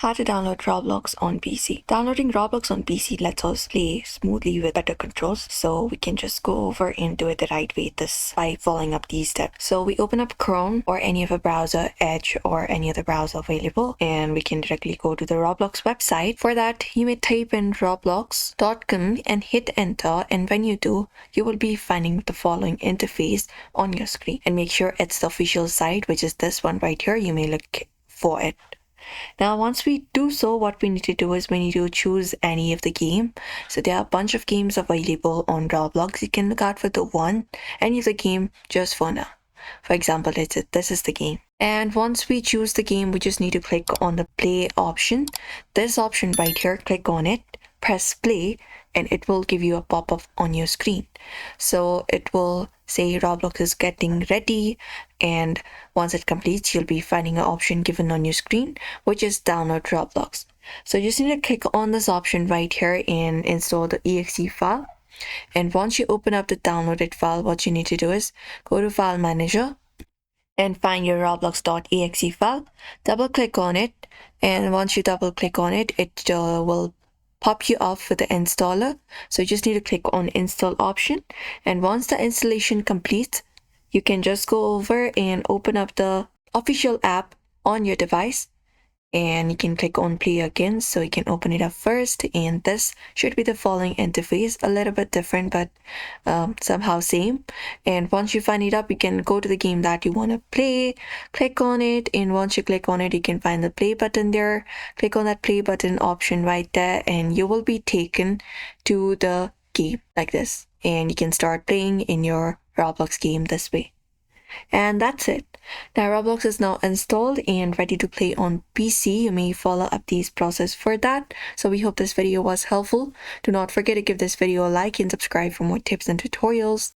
How to download Roblox on PC. Downloading Roblox on PC lets us play smoothly with better controls, so we can just go over and do it the right way this by following up these steps. So we open up Chrome or any other browser, Edge or any other browser available, and we can directly go to the Roblox website. For that, you may type in roblox.com and hit enter, and when you do, you will be finding the following interface on your screen. And make sure it's the official site, which is this one right here. You may look for it. Now, once we do so, what we need to do is we need to choose any of the game. So there are a bunch of games available on Roblox. You can look out for any of the game just for now. For example, this is the game. And once we choose the game, we just need to click on the play option. This option right here, click on it, press play, and it will give you a pop-up on your screen. So it will say Roblox is getting ready, and once it completes, you'll be finding an option given on your screen, which is download Roblox. So you just need to click on this option right here and install the exe file. And once you open up the downloaded file, what you need to do is go to File Manager and find your roblox.exe file. Double click on it, and once you double click on it, it will pop you up with the installer. So you just need to click on install option, and once the installation completes, you can just go over and open up the official app on your device, and you can click on play again. So you can open it up first, and this should be the following interface, a little bit different but somehow same. And once you find it up, you can go to the game that you want to play, click on it, and once you click on it, you can find the play button there. Click on that play button option right there, and you will be taken to the game like this, and you can start playing in your Roblox game this way. And that's it. Now Roblox is now installed and ready to play on PC. You may follow up these process for that. So we hope this video was helpful. Do not forget to give this video a like and subscribe for more tips and tutorials.